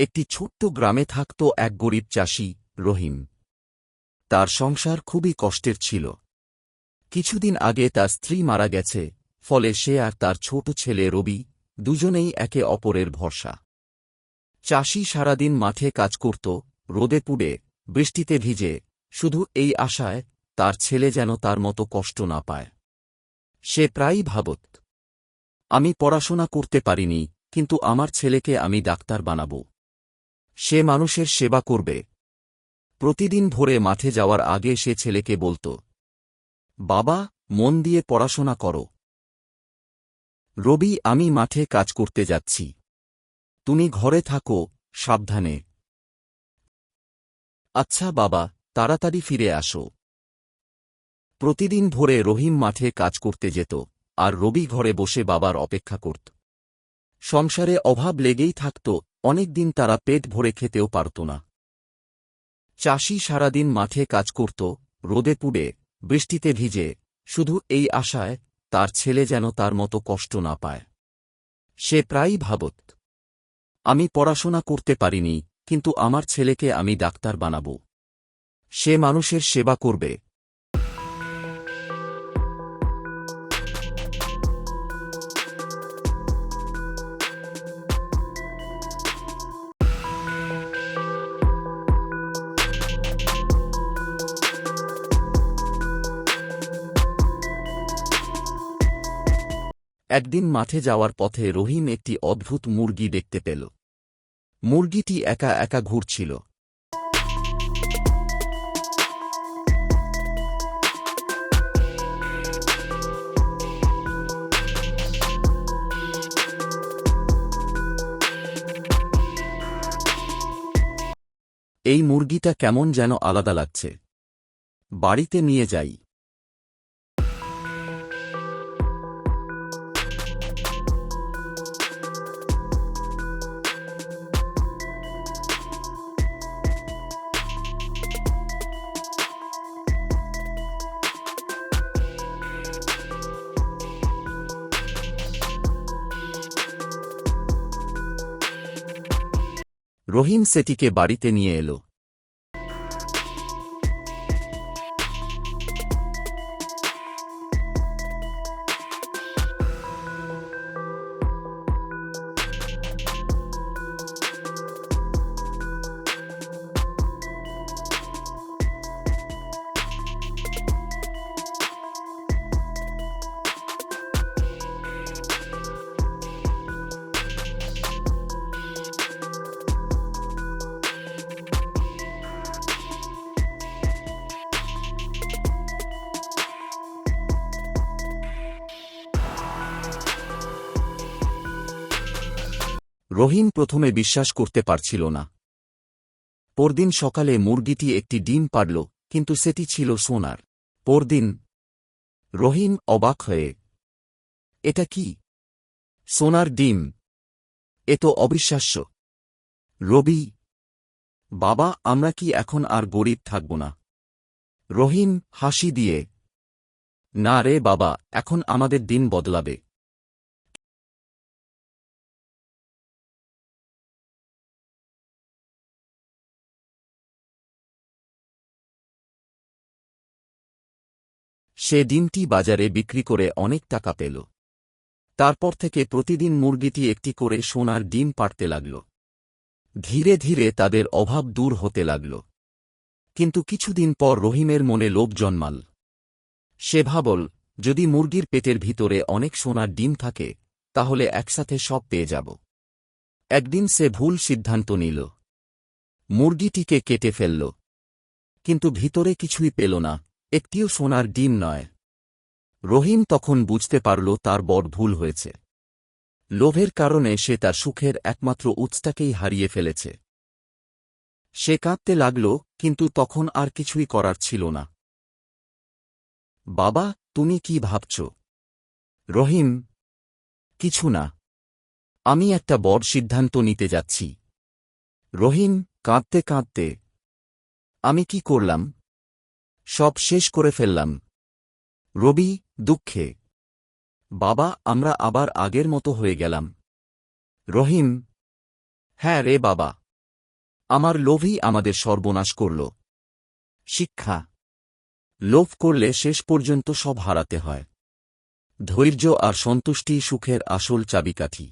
একটি ছোট্ট গ্রামে থাকত এক গরিব চাষি, রহিম। তার সংসার খুবই কষ্টের ছিল। কিছুদিন আগে তার স্ত্রী মারা গেছে, ফলে সে আর তার ছোট ছেলে রবি দুজনেই একে অপরের ভরসা। চাষি সারাদিন মাঠে কাজ করত, রোদে পুড়ে, বৃষ্টিতে ভিজে, শুধু এই আশায় তার ছেলে যেন তার মতো কষ্ট না পায়। সে প্রায়ই ভাবত, আমি পড়াশোনা করতে পারিনি, কিন্তু আমার ছেলেকে আমি ডাক্তার বানাব। সে মানুষের সেবা করবে। প্রতিদিন ভোরে মাঠে যাওয়ার আগে সে ছেলেকে বলত, বাবা, মন দিয়ে পড়াশোনা করো। রবি, আমি মাঠে কাজ করতে যাচ্ছি, তুমি ঘরে থাকো, সাবধানে। আচ্ছা বাবা, তাড়াতাড়ি ফিরে আসো। প্রতিদিন ভোরে রহিম মাঠে কাজ করতে যেত, আর রবি ঘরে বসে বাবার অপেক্ষা করত। সংসারে অভাব লেগেই থাকত, অনেকদিন তারা পেট ভরে খেতেও পারত না। চাষি সারাদিন মাঠে কাজ করত, রোদে পুড়ে, বৃষ্টিতে ভিজে, শুধু এই আশায় তার ছেলে যেন তার মতো কষ্ট না পায়। সে প্রায়ই ভাবত, আমি পড়াশোনা করতে পারিনি, কিন্তু আমার ছেলেকে আমি ডাক্তার বানাব। সে মানুষের সেবা করবে। একদিন মাঠে যাওয়ার পথে রহিম একটি অদ্ভুত মুরগি দেখতে পেল। মুরগিটি একা একা ঘুরছিল। এই মুরগিটা কেমন যেন আলাদা লাগছে, বাড়িতে নিয়ে যাই। রহিম সেটিকে বাড়িতে নিয়ে এল। রহিম প্রথমে বিশ্বাস করতে পারছিল না। পরদিন সকালে মুরগিটি একটি ডিম পাড়ল, কিন্তু সেটি ছিল সোনার। পরদিন রহিম অবাক হয়ে, এটা কি? সোনার ডিম! এ তো অবিশ্বাস্য। রবি, বাবা, আমরা কি এখন আর গরিব থাকব না? রহিম হাসি দিয়ে, না রে বাবা, এখন আমাদের দিন বদলাবে। সে ডিমটি বাজারে বিক্রি করে অনেক টাকা পেল। তারপর থেকে প্রতিদিন মুরগিটি একটি করে সোনার ডিম পাড়তে লাগল। ধীরে ধীরে তাদের অভাব দূর হতে লাগল। কিন্তু কিছুদিন পর রহিমের মনে লোভ জন্মাল। সে ভাবল, যদি মুরগির পেটের ভিতরে অনেক সোনার ডিম থাকে, তাহলে একসাথে সব পেয়ে যাব। একদিন সে ভুল সিদ্ধান্ত নিল। মুরগিটিকে কেটে ফেলল। কিন্তু ভিতরে কিছুই পেল না, একটিও সোনার ডিম নয়। রহিম তখন বুঝতে পারল তার বড় ভুল হয়েছে। লোভের কারণে সে তার সুখের একমাত্র উৎসটাকেই হারিয়ে ফেলেছে। সে কাঁদতে লাগল, কিন্তু তখন আর কিছুই করার ছিল না। বাবা, তুমি কি ভাবছ? রহিম, কিছু না। আমি একটা বড় সিদ্ধান্ত নিতে যাচ্ছি। রহিম কাঁদতে কাঁদতে, আমি কি করলাম? সব শেষ করে ফেললাম। রবি দুঃখে, বাবা, আমরা আবার আগের মতো হয়ে গেলাম। রহিম, হ্যাঁ রে বাবা, আমার লোভই আমাদের সর্বনাশ করল। শিক্ষা: লোভ করলে শেষ পর্যন্ত সব হারাতে হয়। ধৈর্য আর সন্তুষ্টিই সুখের আসল চাবিকাঠি।